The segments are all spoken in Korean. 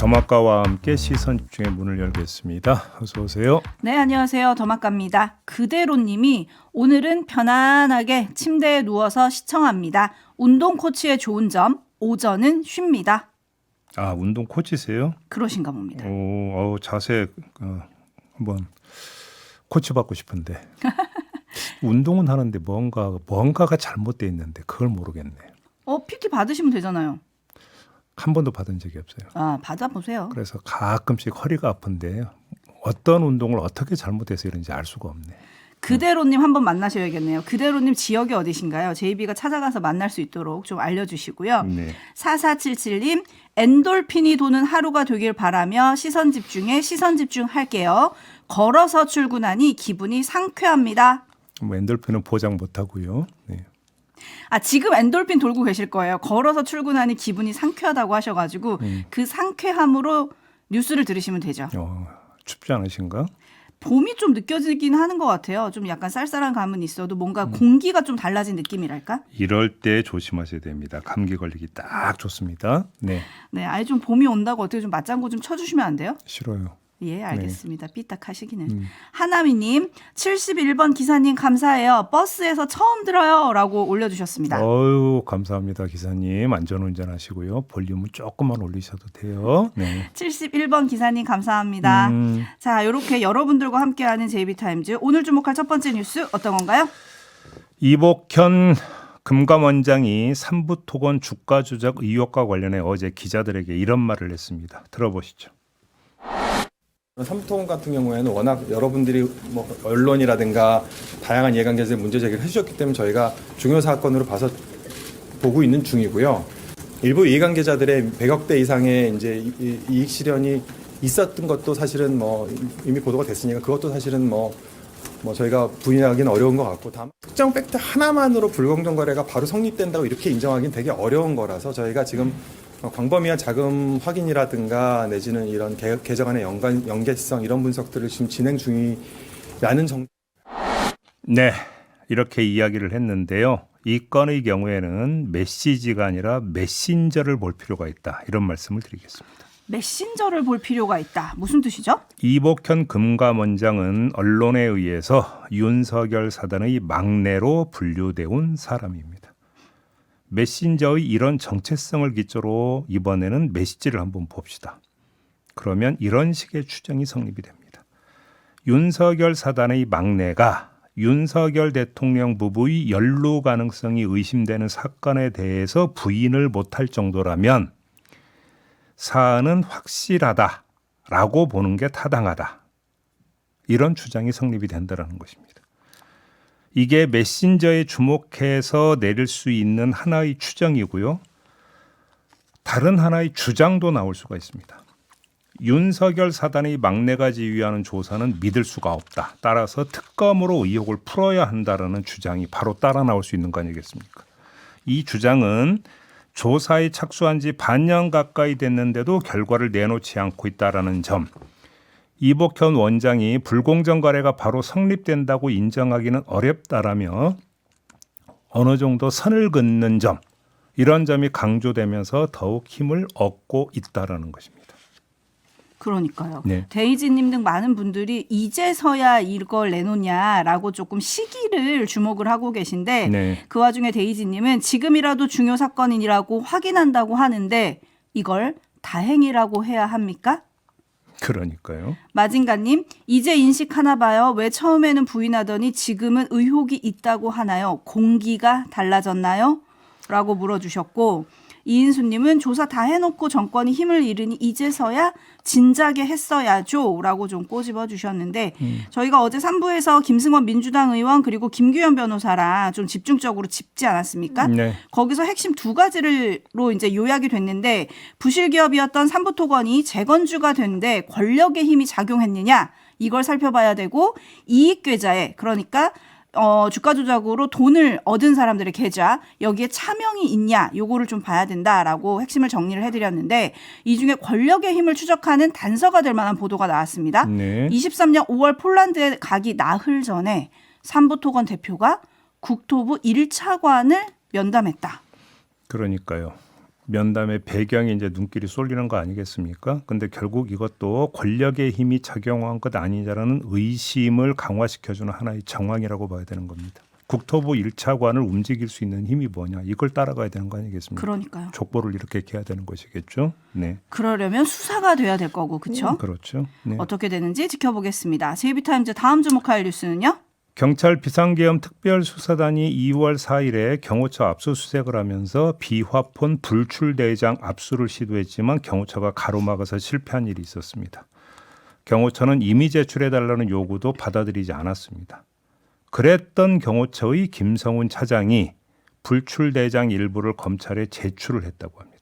더마카와 함께 시선 집중의 문을 열겠습니다. 어서 오세요. 네, 안녕하세요. 더마카입니다. 그대로님이 오늘은 편안하게 침대에 누워서 시청합니다. 운동 코치의 좋은 점, 오전은 쉽니다. 아, 운동 코치세요? 그러신가 봅니다. 자세 한번 코치 받고 싶은데 운동은 하는데 뭔가가 잘못돼 있는데 그걸 모르겠네. PT 받으시면 되잖아요. 한 번도 받은 적이 없어요. 아, 받아보세요. 그래서 가끔씩 허리가 아픈데 어떤 운동을 어떻게 잘못해서 이런지 알 수가 없네. 그대로님 한번 만나셔야겠네요. 그대로님 지역이 어디신가요? JB가 찾아가서 만날 수 있도록 좀 알려주시고요. 네. 4477님, 엔돌핀이 도는 하루가 되길 바라며 시선 집중할게요. 걸어서 출근하니 기분이 상쾌합니다. 엔돌핀은 보장 못하고요. 네. 지금 엔돌핀 돌고 계실 거예요. 걸어서 출근하니 기분이 상쾌하다고 하셔가지고 그 상쾌함으로 뉴스를 들으시면 되죠. 춥지 않으신가? 봄이 좀 느껴지긴 하는 것 같아요. 좀 약간 쌀쌀한 감은 있어도 뭔가 공기가 좀 달라진 느낌이랄까? 이럴 때 조심하셔야 됩니다. 감기 걸리기 딱 좋습니다. 네. 네, 아예 좀 봄이 온다고 어떻게 좀 맞장구 좀 쳐주시면 안 돼요? 싫어요. 예, 알겠습니다. 삐딱하시기는. 하나미님, 71번 기사님 감사해요. 버스에서 처음 들어요. 라고 올려주셨습니다. 감사합니다. 기사님. 안전운전하시고요. 볼륨은 조금만 올리셔도 돼요. 네. 71번 기사님 감사합니다. 자, 이렇게 여러분들과 함께하는 JB타임즈. 오늘 주목할 첫 번째 뉴스 어떤 건가요? 이복현 금감원장이 삼부토건 주가 조작 의혹과 관련해 어제 기자들에게 이런 말을 했습니다. 들어보시죠. 삼부토건 같은 경우에는 워낙 여러분들이 언론이라든가 다양한 이해관계자들 문제 제기를 해주셨기 때문에 저희가 중요 사건으로 보고 있는 중이고요. 일부 이해관계자들의 100억대 이상의 이제 이익 실현이 있었던 것도 사실은 이미 보도가 됐으니까 그것도 사실은 저희가 부인하기는 어려운 것 같고, 다만 특정 팩트 하나만으로 불공정 거래가 바로 성립된다고 이렇게 인정하기는 되게 어려운 거라서 저희가 지금 광범위한 자금 확인이라든가 내지는 이런 계정 간의 연계성 이런 분석들을 지금 진행 중이라는 정도. 네, 이렇게 이야기를 했는데요. 이 건의 경우에는 메시지가 아니라 메신저를 볼 필요가 있다. 이런 말씀을 드리겠습니다. 메신저를 볼 필요가 있다. 무슨 뜻이죠? 이복현 금감원장은 언론에 의해서 윤석열 사단의 막내로 분류돼 온 사람입니다. 메신저의 이런 정체성을 기초로 이번에는 메시지를 한번 봅시다. 그러면 이런 식의 추정이 성립이 됩니다. 윤석열 사단의 막내가 윤석열 대통령 부부의 연루 가능성이 의심되는 사건에 대해서 부인을 못할 정도라면 사안은 확실하다라고 보는 게 타당하다. 이런 주장이 성립이 된다는 것입니다. 이게 메신저에 주목해서 내릴 수 있는 하나의 추정이고요. 다른 하나의 주장도 나올 수가 있습니다. 윤석열 사단의 막내가 지휘하는 조사는 믿을 수가 없다. 따라서 특검으로 의혹을 풀어야 한다라는 주장이 바로 따라 나올 수 있는 거 아니겠습니까? 이 주장은 조사에 착수한 지 반년 가까이 됐는데도 결과를 내놓지 않고 있다라는 점, 이복현 원장이 불공정 거래가 바로 성립된다고 인정하기는 어렵다라며 어느 정도 선을 긋는 점, 이런 점이 강조되면서 더욱 힘을 얻고 있다라는 것입니다. 그러니까요. 네. 데이지님 등 많은 분들이 이제서야 이걸 내놓냐라고 조금 시기를 주목을 하고 계신데 네. 그 와중에 데이지님은 지금이라도 중요 사건이라고 확인한다고 하는데 이걸 다행이라고 해야 합니까? 그러니까요. 마징가님, 이제 인식하나 봐요. 왜 처음에는 부인하더니 지금은 의혹이 있다고 하나요? 공기가 달라졌나요? 라고 물어주셨고, 이인수님은 조사 다 해놓고 정권이 힘을 잃으니 이제서야 진작에 했어야죠 라고 좀 꼬집어 주셨는데 저희가 어제 3부에서 김승원 민주당 의원 그리고 김규현 변호사랑 좀 집중적으로 짚지 않았습니까? 네. 거기서 핵심 두 가지로 이제 요약이 됐는데 부실 기업이었던 삼부토건이 재건주가 됐는데 권력의 힘이 작용했느냐 이걸 살펴봐야 되고 이익 계좌에 그러니까 주가 조작으로 돈을 얻은 사람들의 계좌 여기에 차명이 있냐 요거를 좀 봐야 된다라고 핵심을 정리를 해드렸는데 이 중에 권력의 힘을 추적하는 단서가 될 만한 보도가 나왔습니다. 네. 23년 5월 폴란드에 가기 나흘 전에 삼부토건 대표가 국토부 1차관을 면담했다. 그러니까요. 면담의 배경이 이제 눈길이 쏠리는 거 아니겠습니까? 근데 결국 이것도 권력의 힘이 작용한 것 아니냐라는 의심을 강화시켜주는 하나의 정황이라고 봐야 되는 겁니다. 국토부 1차관을 움직일 수 있는 힘이 뭐냐, 이걸 따라가야 되는 거 아니겠습니까? 그러니까요. 족보를 이렇게 해야 되는 것이겠죠. 네, 그러려면 수사가 돼야 될 거고, 그렇죠? 그렇죠. 네. 어떻게 되는지 지켜보겠습니다. JB타임즈 다음 주목할 뉴스는요? 경찰 비상계엄 특별수사단이 2월 4일에 경호처 압수수색을 하면서 비화폰 불출대장 압수를 시도했지만 경호처가 가로막아서 실패한 일이 있었습니다. 경호처는 임의 제출해달라는 요구도 받아들이지 않았습니다. 그랬던 경호처의 김성훈 차장이 불출대장 일부를 검찰에 제출을 했다고 합니다.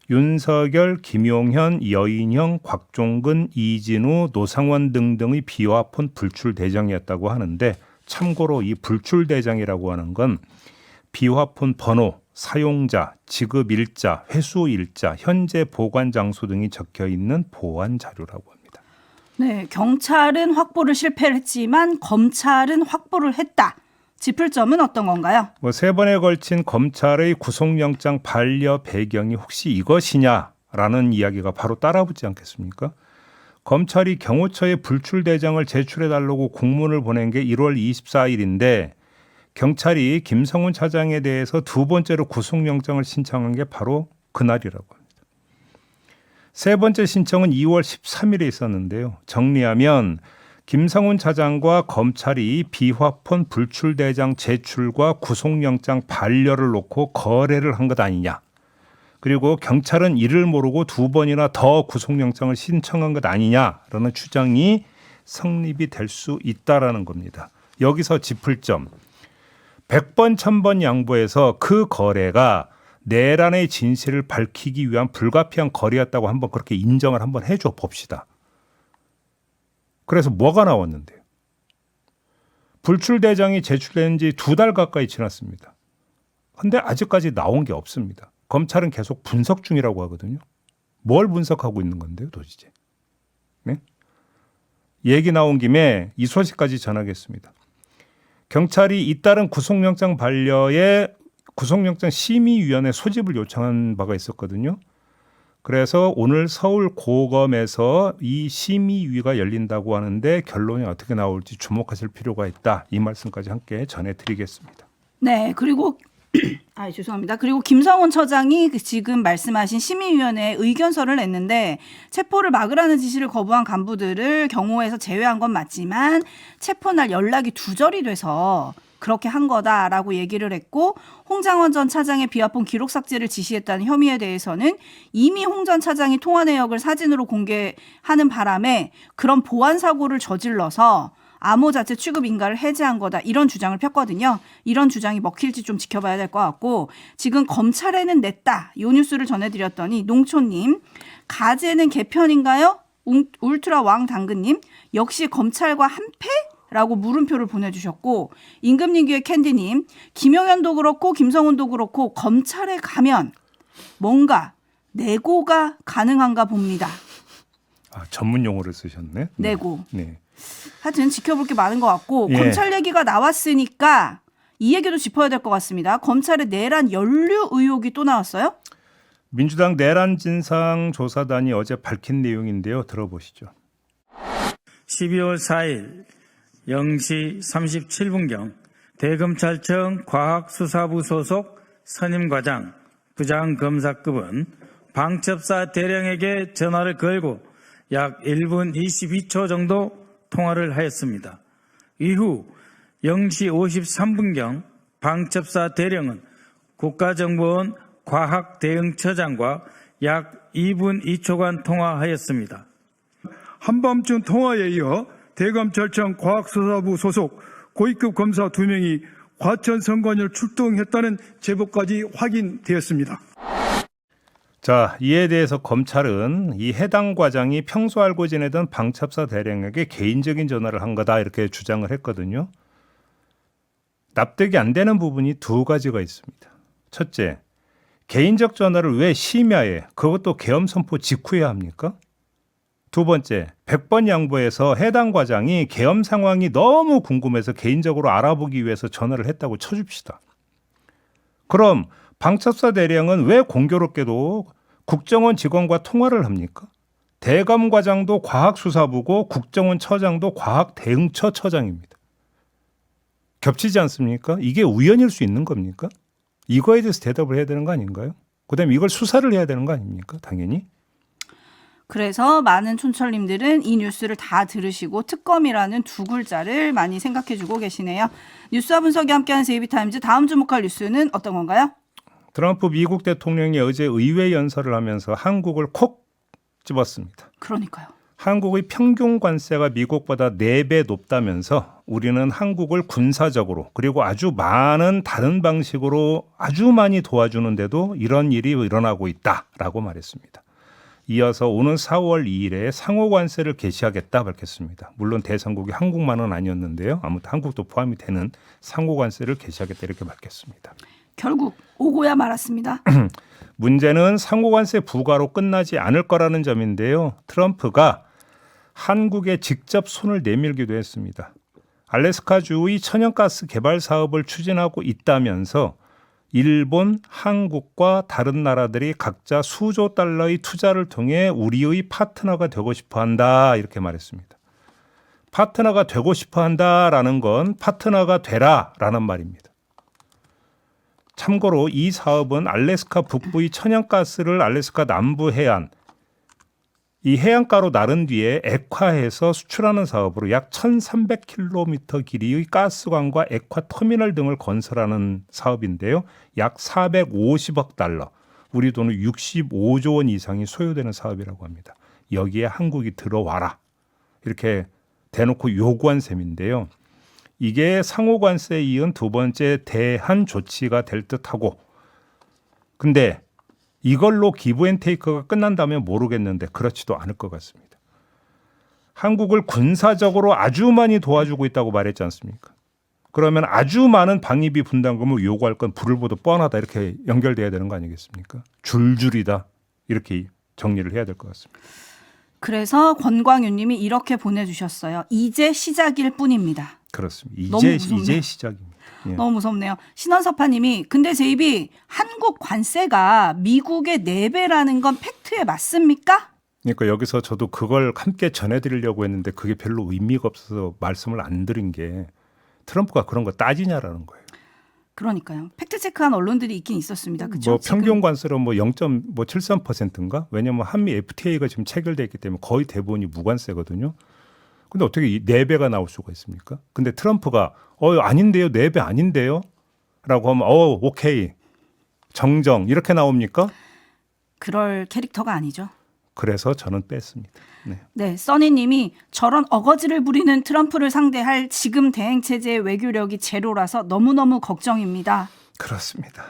윤석열, 김용현, 여인형, 곽종근, 이진우, 노상원 등등의 비화폰 불출대장이었다고 하는데, 참고로 이 불출대장이라고 하는 건 비화폰 번호, 사용자, 지급 일자, 회수 일자, 현재 보관 장소 등이 적혀 있는 보안 자료라고 합니다. 네, 경찰은 확보를 실패했지만 검찰은 확보를 했다. 짚을 점은 어떤 건가요? 세 번에 걸친 검찰의 구속영장 반려 배경이 혹시 이것이냐라는 이야기가 바로 따라붙지 않겠습니까? 검찰이 경호처에 불출대장을 제출해달라고 공문을 보낸 게 1월 24일인데 경찰이 김성훈 차장에 대해서 두 번째로 구속영장을 신청한 게 바로 그날이라고 합니다. 세 번째 신청은 2월 13일에 있었는데요. 정리하면 김성훈 차장과 검찰이 비화폰 불출대장 제출과 구속영장 반려를 놓고 거래를 한 것 아니냐. 그리고 경찰은 이를 모르고 두 번이나 더 구속영장을 신청한 것 아니냐라는 추정이 성립이 될 수 있다라는 겁니다. 여기서 짚을 점. 100번 1000번 양보해서 그 거래가 내란의 진실을 밝히기 위한 불가피한 거래였다고 한번 그렇게 인정을 한번 해줘 봅시다. 그래서 뭐가 나왔는데요? 불출대장이 제출된 지 2달 가까이 지났습니다. 그런데 아직까지 나온 게 없습니다. 검찰은 계속 분석 중이라고 하거든요. 뭘 분석하고 있는 건데요, 도대체? 네? 얘기 나온 김에 이 소식까지 전하겠습니다. 경찰이 잇따른 구속영장 반려에 구속영장 심의위원회 소집을 요청한 바가 있었거든요. 그래서 오늘 서울고검에서 이 심의위가 열린다고 하는데 결론이 어떻게 나올지 주목하실 필요가 있다. 이 말씀까지 함께 전해드리겠습니다. 네, 그리고 죄송합니다. 그리고 김성훈 처장이 지금 말씀하신 심의위원회에 의견서를 냈는데 체포를 막으라는 지시를 거부한 간부들을 경호에서 제외한 건 맞지만 체포날 연락이 두절이 돼서 그렇게 한 거다라고 얘기를 했고, 홍장원 전 차장의 비화폰 기록 삭제를 지시했다는 혐의에 대해서는 이미 홍 전 차장이 통화 내역을 사진으로 공개하는 바람에 그런 보안 사고를 저질러서 암호 자체 취급 인가를 해제한 거다, 이런 주장을 폈거든요. 이런 주장이 먹힐지 좀 지켜봐야 될 것 같고, 지금 검찰에는 냈다, 이 뉴스를 전해드렸더니 농촌님, 가재는 개편인가요? 울트라 왕 당근님, 역시 검찰과 한패? 라고 물음표를 보내주셨고, 임금님교의 캔디님, 김용현도 그렇고 김성훈도 그렇고 검찰에 가면 뭔가 내고가 가능한가 봅니다. 전문 용어를 쓰셨네. 내고. 네. 하여튼 지켜볼 게 많은 것 같고, 예. 검찰 얘기가 나왔으니까 이 얘기도 짚어야 될 것 같습니다. 검찰의 내란 연루 의혹이 또 나왔어요? 민주당 내란 진상조사단이 어제 밝힌 내용인데요. 들어보시죠. 12월 4일 0시 37분경 대검찰청 과학수사부 소속 선임과장, 부장검사급은 방첩사 대령에게 전화를 걸고 약 1분 22초 정도 통화를 하였습니다. 이후 0시 53분경 방첩사 대령은 국가정보원 과학대응처장과 약 2분 2초간 통화하였습니다. 한밤중 통화에 이어 대검찰청 과학수사부 소속 고위급 검사 2명이 과천 선관위를 출동했다는 제보까지 확인되었습니다. 자, 이에 대해서 검찰은 이 해당 과장이 평소 알고 지내던 방첩사 대령에게 개인적인 전화를 한 거다, 이렇게 주장을 했거든요. 납득이 안 되는 부분이 두 가지가 있습니다. 첫째, 개인적 전화를 왜 심야에, 그것도 계엄 선포 직후에 합니까? 두 번째, 100번 양보해서 해당 과장이 계엄 상황이 너무 궁금해서 개인적으로 알아보기 위해서 전화를 했다고 쳐줍시다. 그럼 방첩사 대령은 왜 공교롭게도 국정원 직원과 통화를 합니까? 대검과장도 과학수사부고 국정원 처장도 과학대응처 처장입니다. 겹치지 않습니까? 이게 우연일 수 있는 겁니까? 이거에 대해서 대답을 해야 되는 거 아닌가요? 그다음에 이걸 수사를 해야 되는 거 아닙니까? 당연히. 그래서 많은 촌철님들은 이 뉴스를 다 들으시고 특검이라는 두 글자를 많이 생각해주고 계시네요. 뉴스와 분석이 함께하는 제이비타임즈 다음 주목할 뉴스는 어떤 건가요? 트럼프 미국 대통령이 어제 의회 연설을 하면서 한국을 콕 집었습니다. 그러니까요. 한국의 평균 관세가 미국보다 4배 높다면서 우리는 한국을 군사적으로 그리고 아주 많은 다른 방식으로 아주 많이 도와주는데도 이런 일이 일어나고 있다라고 말했습니다. 이어서 오는 4월 2일에 상호 관세를 개시하겠다 밝혔습니다. 물론 대상국이 한국만은 아니었는데요. 아무튼 한국도 포함이 되는 상호 관세를 개시하겠다 이렇게 밝혔습니다. 결국 오고야 말았습니다. 문제는 상호 관세 부과로 끝나지 않을 거라는 점인데요. 트럼프가 한국에 직접 손을 내밀기도 했습니다. 알래스카주의 천연가스 개발 사업을 추진하고 있다면서 일본, 한국과 다른 나라들이 각자 수조 달러의 투자를 통해 우리의 파트너가 되고 싶어 한다 이렇게 말했습니다. 파트너가 되고 싶어 한다라는 건 파트너가 되라라는 말입니다. 참고로 이 사업은 알래스카 북부의 천연가스를 알래스카 남부 해안 이 해안가로 나른 뒤에 액화해서 수출하는 사업으로 약 1,300km 길이의 가스관과 액화 터미널 등을 건설하는 사업인데요. 약 450억 달러, 우리 돈은 65조 원 이상이 소요되는 사업이라고 합니다. 여기에 한국이 들어와라. 이렇게 대놓고 요구한 셈인데요. 이게 상호관세에 이은 두 번째 대한 조치가 될 듯하고 근데 이걸로 기브앤테이크가 끝난다면 모르겠는데 그렇지도 않을 것 같습니다. 한국을 군사적으로 아주 많이 도와주고 있다고 말했지 않습니까? 그러면 아주 많은 방위비 분담금을 요구할 건 불을 보듯 뻔하다 이렇게 연결돼야 되는 거 아니겠습니까? 줄줄이다 이렇게 정리를 해야 될 것 같습니다. 그래서 권광윤 님이 이렇게 보내주셨어요. 이제 시작일 뿐입니다. 그렇습니다. 너무 이제 시작입니다. 예. 너무 무섭네요. 신원섭파 님이 근데 제이비 한국 관세가 미국의 4배라는 건 팩트에 맞습니까? 그러니까 여기서 저도 그걸 함께 전해드리려고 했는데 그게 별로 의미가 없어서 말씀을 안 드린 게 트럼프가 그런 거 따지냐라는 거예요. 그러니까요. 팩트체크한 언론들이 있긴 있었습니다. 그렇죠? 뭐 평균 관세로 뭐 0.73%인가? 왜냐하면 한미 FTA가 지금 체결돼 있기 때문에 거의 대부분이 무관세거든요. 근데 어떻게 4배가 나올 수가 있습니까? 근데 트럼프가 아닌데요, 4배 아닌데요? 라고 하면 오케이, 정정 이렇게 나옵니까? 그럴 캐릭터가 아니죠. 그래서 저는 뺐습니다. 네. 네, 써니님이 저런 어거지를 부리는 트럼프를 상대할 지금 대행 체제의 외교력이 제로라서 너무너무 걱정입니다. 그렇습니다.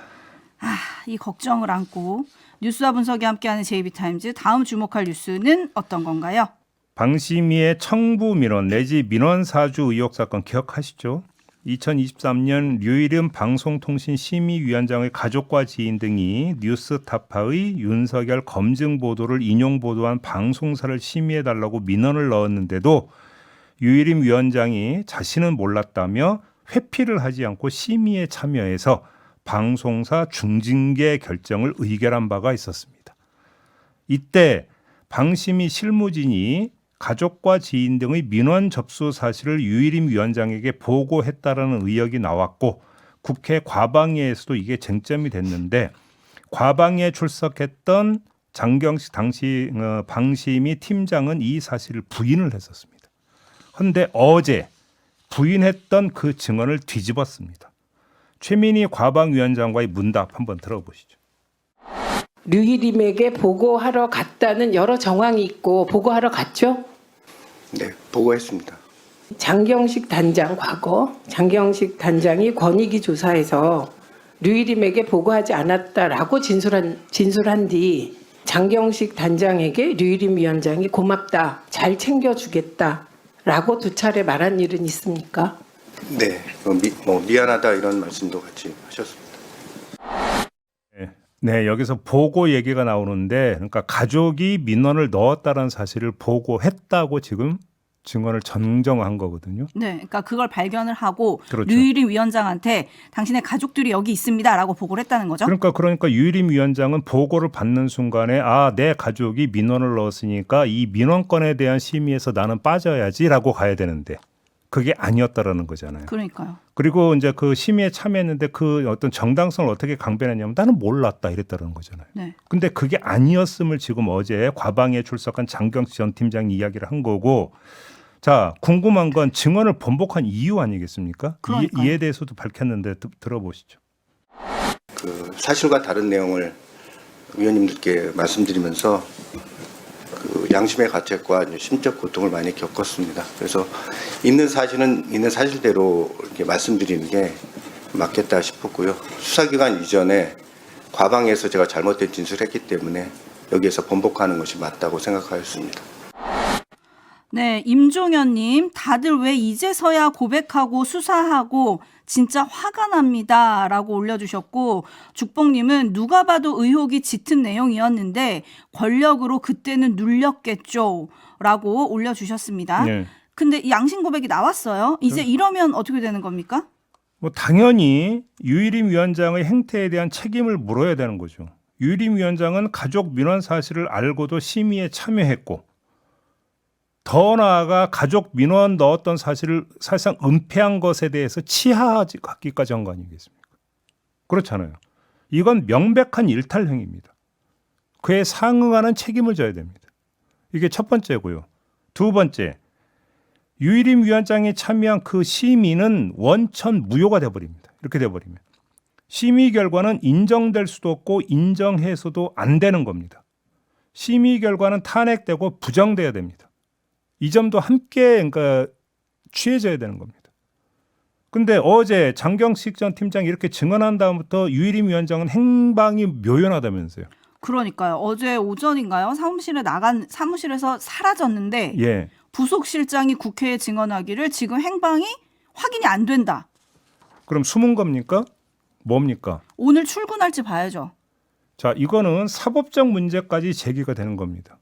이 걱정을 안고 뉴스와 분석이 함께하는 제이비타임즈 다음 주목할 뉴스는 어떤 건가요? 방심위의 청부 민원 내지 민원 사주 의혹 사건 기억하시죠? 2023년 류일임 방송통신심의위원장의 가족과 지인 등이 뉴스타파의 윤석열 검증 보도를 인용 보도한 방송사를 심의해달라고 민원을 넣었는데도 류일임 위원장이 자신은 몰랐다며 회피를 하지 않고 심의에 참여해서 방송사 중징계 결정을 의결한 바가 있었습니다. 이때 방심위 실무진이 가족과 지인 등의 민원 접수 사실을 유일임 위원장에게 보고했다라는 의혹이 나왔고 국회 과방위에서도 이게 쟁점이 됐는데 과방위에 출석했던 장경식 당시 방심위 팀장은 이 사실을 부인을 했었습니다. 그런데 어제 부인했던 그 증언을 뒤집었습니다. 최민희 과방위원장과의 문답 한번 들어보시죠. 류일임에게 보고하러 갔다는 여러 정황이 있고 보고하러 갔죠? 네, 보고했습니다. 장경식 단장 과거 장경식 단장이 권익위 조사에서 류일임에게 보고하지 않았다라고 진술한 뒤 장경식 단장에게 류일임 위원장이 고맙다, 잘 챙겨주겠다라고 두 차례 말한 일은 있습니까? 네, 미안하다 이런 말씀도 같이 하셨습니다. 네, 여기서 보고 얘기가 나오는데 그러니까 가족이 민원을 넣었다는 사실을 보고했다고 지금 증언을 정정한 거거든요. 네, 그러니까 그걸 발견을 하고 그렇죠. 류일임 위원장한테 당신의 가족들이 여기 있습니다라고 보고를 했다는 거죠. 그러니까 유일임 위원장은 보고를 받는 순간에 내 가족이 민원을 넣었으니까 이 민원건에 대한 심의에서 나는 빠져야지라고 가야 되는데 그게 아니었다라는 거잖아요. 그러니까요. 그리고 이제 그 심의에 참여했는데 그 어떤 정당성을 어떻게 강변했냐면 나는 몰랐다 이랬다는 거잖아요. 네. 근데 그게 아니었음을 지금 어제 과방에 출석한 장경식 전 팀장이 이야기를 한 거고, 자 궁금한 건 증언을 번복한 이유 아니겠습니까? 그러니까요. 이에 대해서도 밝혔는데 들어보시죠. 그 사실과 다른 내용을 위원님들께 말씀드리면서 그 양심의 가책과 심적 고통을 많이 겪었습니다. 그래서 있는 사실은 있는 사실대로 이렇게 말씀드리는 게 맞겠다 싶었고요. 수사기간 이전에 과방에서 제가 잘못된 진술을 했기 때문에 여기에서 번복하는 것이 맞다고 생각하였습니다. 네, 임종현님, 다들 왜 이제서야 고백하고 수사하고 진짜 화가 납니다라고 올려주셨고, 죽봉님은 누가 봐도 의혹이 짙은 내용이었는데 권력으로 그때는 눌렸겠죠라고 올려주셨습니다. 네. 근데 이 양심 고백이 나왔어요. 이제 이러면 어떻게 되는 겁니까? 뭐 당연히 유일임 위원장의 행태에 대한 책임을 물어야 되는 거죠. 유일임 위원장은 가족 민원 사실을 알고도 심의에 참여했고, 더 나아가 민원 넣었던 사실을 사실상 은폐한 것에 대해서 치하하기까지 한 거 아니겠습니까? 그렇잖아요. 이건 명백한 일탈 행위입니다. 그에 상응하는 책임을 져야 됩니다. 이게 첫 번째고요. 두 번째, 유일임 위원장이 참여한 그 심의는 원천 무효가 돼버립니다. 이렇게 돼버리면 심의 결과는 인정될 수도 없고 인정해서도 안 되는 겁니다. 심의 결과는 탄핵되고 부정돼야 됩니다. 이 점도 함께 그러니까 취해져야 되는 겁니다. 근데 어제 장경식 전 팀장이 이렇게 증언한 다음부터 유일임 위원장은 행방이 묘연하다면서요. 그러니까요. 어제 오전인가요? 사무실에서 사라졌는데 예. 부속실장이 국회에 증언하기를 지금 행방이 확인이 안 된다. 그럼 숨은 겁니까? 뭡니까? 오늘 출근할지 봐야죠. 자, 이거는 사법적 문제까지 제기가 되는 겁니다.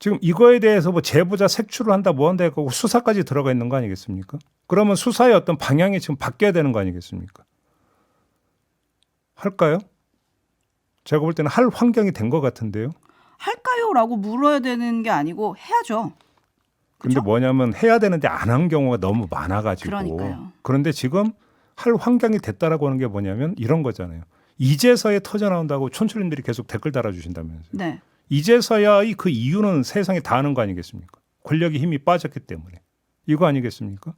지금 이거에 대해서 뭐 제보자 색출을 한다 뭐 한다 해고 수사까지 들어가 있는 거 아니겠습니까? 그러면 수사의 어떤 방향이 지금 바뀌어야 되는 거 아니겠습니까? 할까요? 제가 볼 때는 할 환경이 된 것 같은데요. 할까요?라고 물어야 되는 게 아니고 해야죠. 근데 뭐냐면 해야 되는데 안 한 경우가 너무 많아가지고. 그러니까요. 그런데 지금 할 환경이 됐다라고 하는 게 뭐냐면 이런 거잖아요. 이제서야 터져 나온다고 촌철님들이 계속 댓글 달아주신다면서요. 네. 이제서야 그 이유는 세상에 다 아는 거 아니겠습니까? 권력의 힘이 빠졌기 때문에. 이거 아니겠습니까?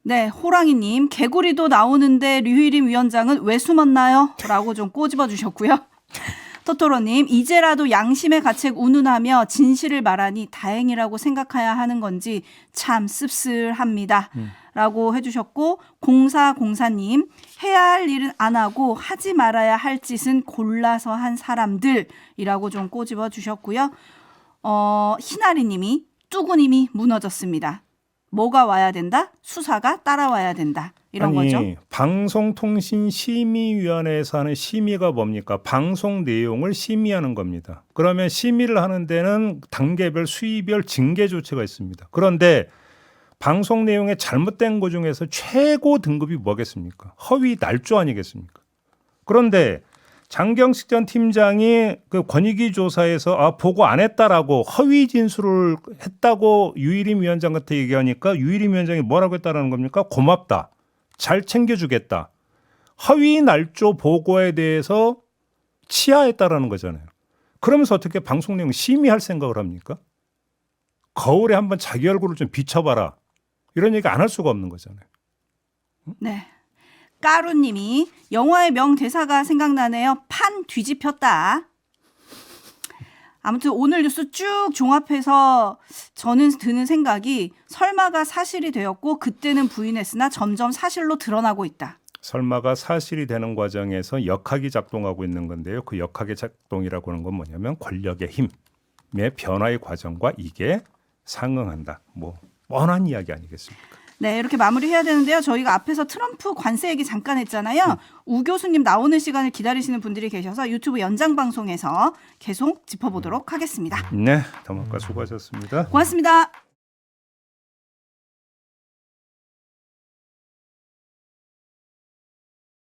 네, 호랑이님, 개구리도 나오는데 류일임 위원장은 왜 숨었나요? 라고 좀 꼬집어 주셨고요. 토토로님, 이제라도 양심의 가책 운운하며 진실을 말하니 다행이라고 생각해야 하는 건지 참 씁쓸합니다. 라고 해주셨고, 0404님, 해야 할 일은 안 하고 하지 말아야 할 짓은 골라서 한 사람들이라고 좀 꼬집어 주셨고요. 희나리님이 뚜구님이 무너졌습니다. 뭐가 와야 된다? 수사가 따라와야 된다. 이런 거죠. 방송통신심의위원회에서 하는 심의가 뭡니까? 방송 내용을 심의하는 겁니다. 그러면 심의를 하는 데는 단계별, 수위별 징계 조치가 있습니다. 그런데 방송 내용에 잘못된 것 중에서 최고 등급이 뭐겠습니까? 허위 날조 아니겠습니까? 그런데 장경식 전 팀장이 그 권익위 조사에서 보고 안 했다라고 허위 진술을 했다고 유일임 위원장한테 얘기하니까 유일임 위원장이 뭐라고 했다라는 겁니까? 고맙다. 잘 챙겨주겠다. 허위 날조 보고에 대해서 치하했다라는 거잖아요. 그러면서 어떻게 방송 내용 심의할 생각을 합니까? 거울에 한번 자기 얼굴을 좀 비춰봐라. 이런 얘기 안 할 수가 없는 거잖아요. 네. 까루님이 영화의 명대사가 생각나네요. 판 뒤집혔다. 아무튼 오늘 뉴스 쭉 종합해서 저는 드는 생각이 설마가 사실이 되었고 그때는 부인했으나 점점 사실로 드러나고 있다. 설마가 사실이 되는 과정에서 역학이 작동하고 있는 건데요. 그 역학의 작동이라고 하는 건 뭐냐면 권력의 힘의 변화의 과정과 이게 상응한다. 뭐 뻔한 이야기 아니겠습니까? 네, 이렇게 마무리해야 되는데요. 저희가 앞에서 트럼프 관세 얘기 잠깐 했잖아요. 우 교수님 나오는 시간을 기다리시는 분들이 계셔서 유튜브 연장 방송에서 계속 짚어보도록 하겠습니다. 네, 담화과 수고하셨습니다. 고맙습니다.